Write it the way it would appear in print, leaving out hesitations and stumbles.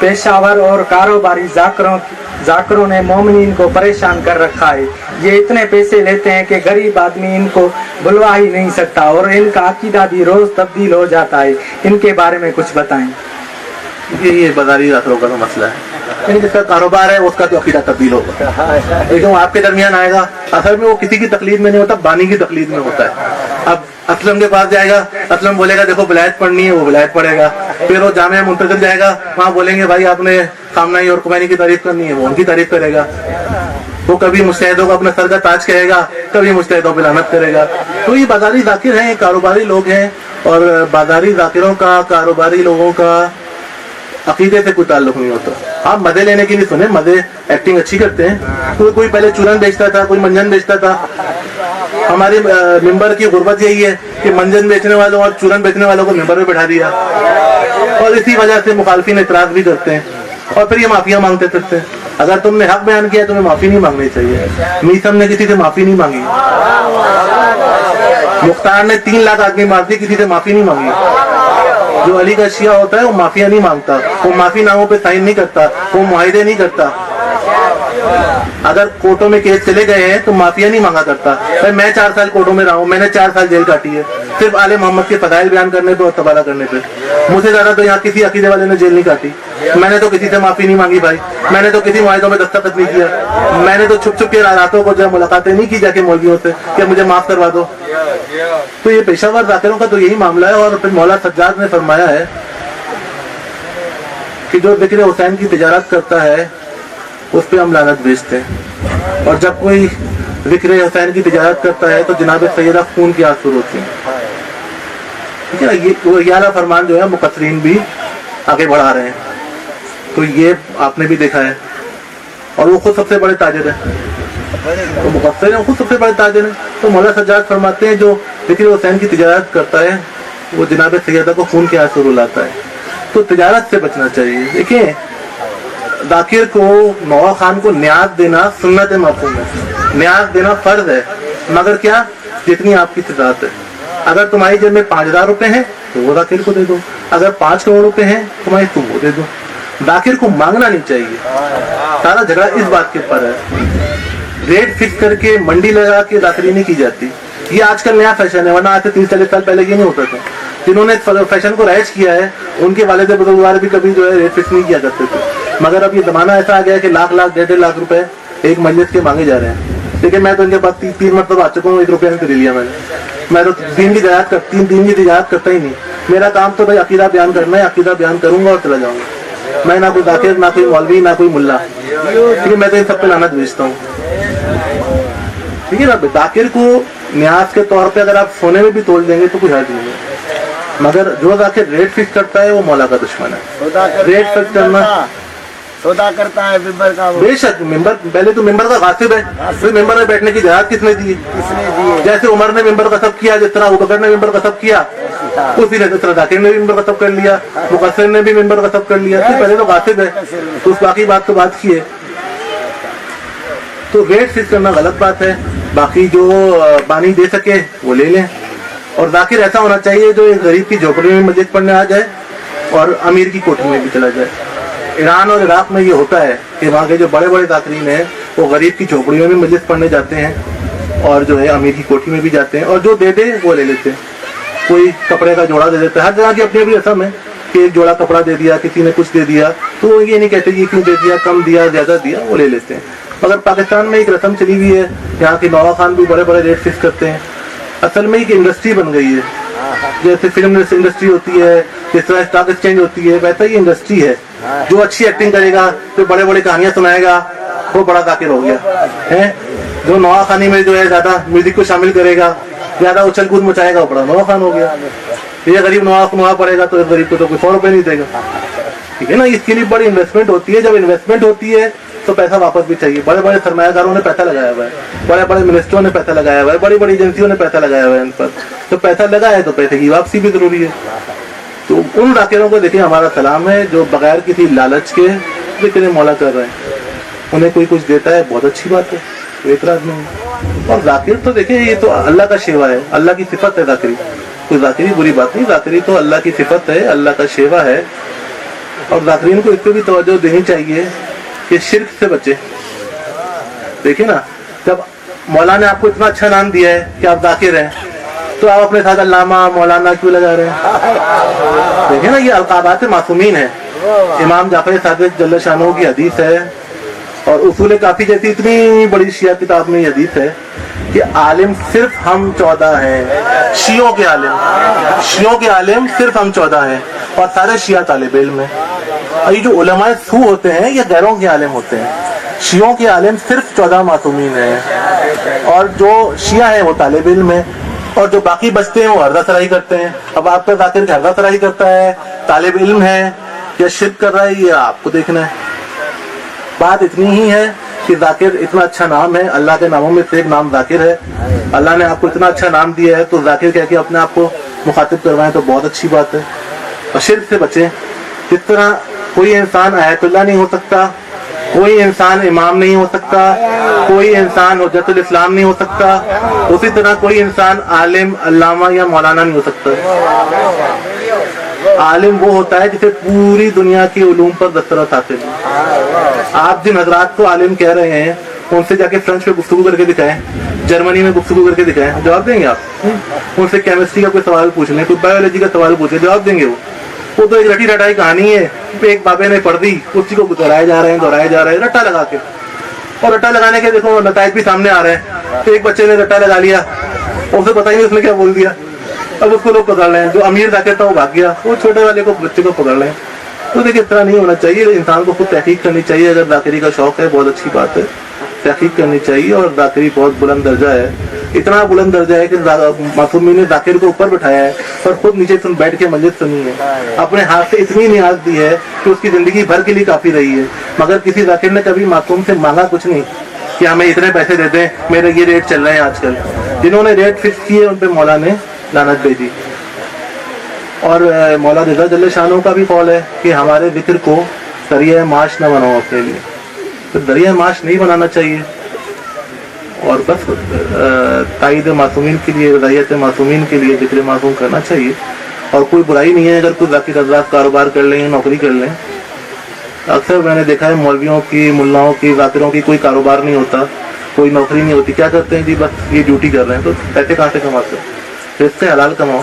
पेशावर और कारोबारी जाकरों ने मोमिनीन को परेशान कर रखा है। ये इतने पैसे लेते हैं कि गरीब आदमी इनको बुलवा ही नहीं सकता और इनका अकीदा भी रोज तब्दील हो जाता है। इनके बारे में कुछ बताएं। ये बाजारी जाकरों का तो मसला है, यानी जिसका कारोबार है उसका तो अकीदा तब्दील होगा, लेकिन आपके दरमियान आएगा असल में वो किसी की तकलीद में नहीं होता, बानी की तकलीद में होता है। अब असलम के पास जाएगा, असलम बोलेगा देखो विलायत पढ़नी है, वो विलायत पढ़ेगा। फिर वो जामिया मुंतज़िम जाएगा, वहाँ बोलेंगे भाई आपने खामनाई और कुमैनी की तारीफ करनी है, वो उनकी तारीफ करेगा। वो कभी मुस्तहिदों को अपने सर का ताज कहेगा, कभी मुस्तहिदों पे लानत करेगा। तो ये बाजारी जाकिर हैं, कारोबारी लोग हैं, और बाजारी जाकिरों का, कारोबारी लोगों का अकीदे से कोई ताल्लुक नहीं होता। आप मजे लेने के लिए सुने, मजे एक्टिंग अच्छी करते हैं। कोई पहले चूरन बेचता था, कोई मंजन बेचता था। हमारे मिंबर की गुर्बत यही है कि मंजन बेचने वालों और चूरन बेचने वालों को मिंबर में बैठा दिया, और इसी वजह से मुखालफिन इतराज भी करते हैं और फिर ये माफिया मांगते फिरते हैं। अगर तुमने हक बयान किया तुम्हें माफी नहीं मांगनी चाहिए। मीसम ने किसी से माफी नहीं मांगी, मुख्तार ने 3 लाख आदमी मार दी, किसी से माफी नहीं मांगी। जो अली का शिया होता है वो माफिया नहीं मांगता, वो माफी नामों पे साइन नहीं करता, वो मुआहिदे नहीं करता। अगर कोर्टों में केस चले गए हैं तो माफिया नहीं मांगा करता। भाई मैं 4 साल कोर्टों में रहा हूँ, मैंने 4 साल जेल काटी है सिर्फ आले मोहम्मद के फजाइल बयान करने पे और तबाला करने पे। मुझसे ज्यादा तो यहाँ किसी अकीदे वाले ने जेल नहीं काटी। मैंने तो किसी से माफी नहीं मांगी भाई, मैंने तो किसी मुआहिदों में दस्तखत नहीं किया, मैंने तो छुप छुप के रातों को जो मुलाकातें नहीं की जाके मौलवियों से कि मुझे माफ करवा दो। तो ये पेशावर जाकिरों का तो यही मामला है। और फिर मौला सज्जाद ने फरमाया है कि जो जिक्र हुसैन की तिजारत करता है उस पर हम लानत भेजते हैं, और जब कोई जिक्र हुसैन की तिजारत करता है तो जनाब सैयदा खून की आंसू होती है। ठीक है, ये आला फरमान जो है मुकस्सरीन भी आगे बढ़ा रहे हैं। तो ये आपने भी देखा है, और वो खुद सबसे बड़े ताजिर है, तो मुकस्सिर है, खुद सबसे बड़े ताजिर है। तो मौला सज्जाद फरमाते हैं जो जिक्र हुसैन की तिजारत करता है वो जनाब सैयदा को खून के आंसू रुलाता है। तो तिजारत से बचना चाहिए। देखिए, जाकिर को, नौआ खान को न्याज देना सुन्नत मफ़हूम है, न्याज देना फर्ज है, मगर क्या, जितनी आपकी इस्तात है। अगर तुम्हारी जेब में 5,000 रुपए हैं तो वो जाकिर को दे दो, अगर 5 करोड़ रुपए हैं तुम्हारी तुम वो दे दो। जाकिर को मांगना नहीं चाहिए। सारा झगड़ा इस बात के ऊपर है। रेट फिक्स करके मंडी लगा के जाकिरी नहीं की जाती। ये आजकल नया फैशन है, वरना आज से 30-40 साल पहले ये नहीं होता था। जिन्होंने फैशन को राइज किया है उनके वालिद बुजुर्गवार भी कभी जो है रेट फिक्स नहीं किया करते थे। मगर अब ये जमाना ऐसा आ गया है कि लाख 1.5 लाख रुपए एक मजलिस के मांगे जा रहे हैं। लेकिन मैं तो इनके पास 3 मरतबा आ चुका हूँ, 1 रुपया नहीं ले लिया मैं तो दीन की तिजारत करता ही नहीं। मेरा काम तो भाई अकीदा बयान करना है, अकीदा बयान करूंगा और चला जाऊंगा। मैं ना कोई जाकिर, ना कोई मौलवी, ना कोई मुल्ला, ठीक, मैं तो इन सब पे लानत भेजता हूँ। ठीक है ना। जाकिर को न्याज के तौर पे अगर आप सोने में भी तोल देंगे तो कोई हर्ज नहीं है, मगर जो जाकिर रेट फिक्स करता है वो मौला का दुश्मन है। रेट फिक्स करना सौदा करता है मिंबर का, बेशक मिंबर, पहले तो मिंबर का गासिब है, फिर मिंबर में बैठने की इजाजत किसने दी? जैसे उमर ने मिंबर का सब किया, जिस तरह अबू बकर ने मिंबर का सब किया, उसी ने तरह जाकिर ने भी मिंबर का सब कर लिया, मुकस्सिर ने भी मिंबर का सब कर लिया। पहले तो गासिब है, तो उस बाकी बात तो बात की है। तो रेट फिक्स करना गलत बात है। बाकी जो बानी दे सके वो ले लें। और जाकिर ऐसा होना चाहिए जो एक गरीब की झोपड़ी में मस्जिद पढ़ने आ जाए और अमीर की कोठी में भी चला जाए। ईरान और इराक में ये होता है कि वहाँ के जो बड़े बड़े जाकिरीन हैं वो गरीब की झोपड़ियों में मस्जिद पढ़ने जाते हैं और जो है अमीर की कोठी में भी जाते हैं, और जो दे दे वो ले लेते हैं। कोई कपड़े का जोड़ा दे देता है, हर जगह की अपनी अपनी रस्म है कि एक जोड़ा कपड़ा दे दिया, किसी ने कुछ दे दिया, तो वो ये नहीं कहते ये क्यों दे दिया, कम दिया, ज्यादा दिया, वो ले लेते हैं। मगर पाकिस्तान में एक रस्म चली हुई है, यहाँ की नौआ खान भी बड़े बड़े रेट फिक्स करते हैं। असल में एक इंडस्ट्री बन गई है, जैसे फिल्म इंडस्ट्री होती है, जिस तरह स्टॉक एक्सचेंज होती है, वैसा ही इंडस्ट्री है। जो अच्छी एक्टिंग करेगा, जो बड़े बड़े कहानियां सुनाएगा, वो बड़ा जाकिर हो गया है। जो नौआ खानी में जो है ज्यादा म्यूजिक को शामिल करेगा, ज्यादा उछल कूद मचाएगा, वो बड़ा नौआ खान हो गया। ये गरीब नौआ पड़ेगा तो गरीब को तो कोई 100 रुपए नहीं देगा। ठीक है ना। इसके लिए बड़ी इन्वेस्टमेंट होती है। जब इन्वेस्टमेंट होती है तो पैसा वापस भी चाहिए। बड़े बड़े सरमायादारों ने पैसा लगाया हुआ है, बड़े बड़े मिनिस्टरों ने पैसा लगाया हुआ है, बड़ी बड़ी एजेंसियों ने पैसा लगाया हुआ है इन पर। तो पैसा लगा है तो पैसे की वापसी भी जरूरी है। तो उन जाकिरों को देखिए हमारा सलाम है जो बगैर किसी लालच के जिक्र मौला कर रहे हैं। उन्हें कोई कुछ देता है, बहुत अच्छी बात है, तो एतराज नहीं। और जाकिर तो देखिए ये तो अल्लाह का शेवा है, अल्लाह की सिफत है जाकिरी। कोई जाकिरी बुरी बात नहीं, जाकिरी तो अल्लाह की सिफत है, अल्लाह का शेवा है। اور ذاکرین کو اس پہ بھی توجہ دینی چاہیے کہ شرک سے بچے. دیکھیں نا, جب مولا نے آپ کو اتنا اچھا نام دیا ہے کہ آپ ذاکر ہیں, تو آپ اپنے ساتھ علامہ مولانا کیوں لگا رہے ہیں؟ دیکھیں نا, یہ القابات معصومین ہیں. امام جعفر صادق جل شانہ کی حدیث ہے, اور اصول کافی جیسی اتنی بڑی شیعہ کتاب میں یہ حدیث ہے کہ عالم صرف ہم 14 ہیں. شیعوں کے عالم صرف ہم 14 ہیں, اور سارے شیعہ طالب علم ہیں. اور یہ جو علماء سو ہوتے ہیں یہ غیروں کے عالم ہوتے ہیں. شیعوں کے عالم صرف 14 معصومین ہیں, اور جو شیعہ ہیں وہ طالب علم ہیں, اور جو باقی بچتے ہیں وہ عرضہ سرائی کرتے ہیں. اب آپ کا ذاکر عرضہ سرائی کرتا ہے, طالب علم ہے یا شرک کر رہا ہے, یہ آپ کو دیکھنا ہے. بات اتنی ہی ہے کہ ذاکر اتنا اچھا نام ہے, اللہ کے ناموں میں سے ایک نام ذاکر ہے. اللہ نے آپ کو اتنا اچھا نام دیا ہے, تو ذاکر کہہ کے اپنے آپ کو مخاطب کروائیں تو بہت اچھی بات ہے. اور شرک سے بچیں. جس طرح کوئی انسان آیت اللہ نہیں ہو سکتا, کوئی انسان امام نہیں ہو سکتا, کوئی انسان حجت الاسلام نہیں ہو سکتا, اسی طرح کوئی انسان عالم, علامہ یا مولانا نہیں ہو سکتا. عالم وہ ہوتا ہے جسے پوری دنیا کی علوم پر دسترس حاصل ہے. آپ جن حضرات کو عالم کہہ رہے ہیں ان سے جا کے فرینچ پہ گفتگو کر کے دکھائیں, جرمنی میں گفتگو کر کے دکھائیں, جواب دیں گے آپ. ان سے کیمسٹری کا کوئی سوال پوچھ لیں, کوئی بایولوجی کا سوال پوچھ لیں, جواب دیں گے. وہ تو ایک رٹی رٹائی کہانی ہے, ایک بابے نے پڑھ دی, اسی کو دہرائے جا رہے ہیں رٹا لگا کے. اور رٹا لگانے کے دیکھو نتائج بھی سامنے آ رہے ہیں. تو ایک بچے نے رٹا لگا لیا, اسے پتہ ہی نہیں اس نے کیا بول دیا. اب اس کو لوگ پکڑ لیں, جو امیر ذاکر تھا وہ بھاگ گیا, وہ چھوٹے والے کو بچے کو پکڑ لیں. تو دیکھیں اس طرح نہیں ہونا چاہیے. انسان کو خود تحقیق کرنی چاہیے. اگر ذاکری کا شوق ہے بہت اچھی بات ہے, تحقیق کرنی چاہیے. اور ذاکری بہت بلند درجہ ہے, اتنا بلند درجہ ہے کہ معصومین نے ذاکر کو اوپر بٹھایا ہے اور خود نیچے بیٹھ کے مجلس سنی ہے. اپنے ہاتھ سے اتنی نیاز دی ہے کہ اس کی زندگی بھر کے لیے کافی رہی ہے. مگر کسی ذاکر نے کبھی معصوم سے مانگا کچھ نہیں کہ ہمیں اتنے پیسے دے دیں, میرے یہ ریٹ چل رہے ہیں آج کل. جنہوں نے ریٹ فکس کیے ان پہ مولا نے لعنت بھیجی. اور مولا رضا جل شانہ کا بھی قول ہے کہ ہمارے ذکر کو ذریعہ معاش نہ بناؤ اپنے لیے. تو ذریعہ معاش نہیں بنانا چاہیے, اور بس تائید معصومین کے لیے, رضایت معصومین کے لیے ذکر معصوم کرنا چاہیے. اور کوئی برائی نہیں ہے اگر کوئی ذاکر حضرات کاروبار کر لیں, نوکری کر لیں. اکثر میں نے دیکھا ہے مولویوں کی, ملاؤں کی, ذاکروں کی کوئی کاروبار نہیں ہوتا, کوئی نوکری نہیں ہوتی. کیا کرتے ہیں جی, بس یہ ڈیوٹی کر رہے ہیں. تو پیسے کہاں سے کماتے ہیں؟ تو اس سے حلال کماؤ.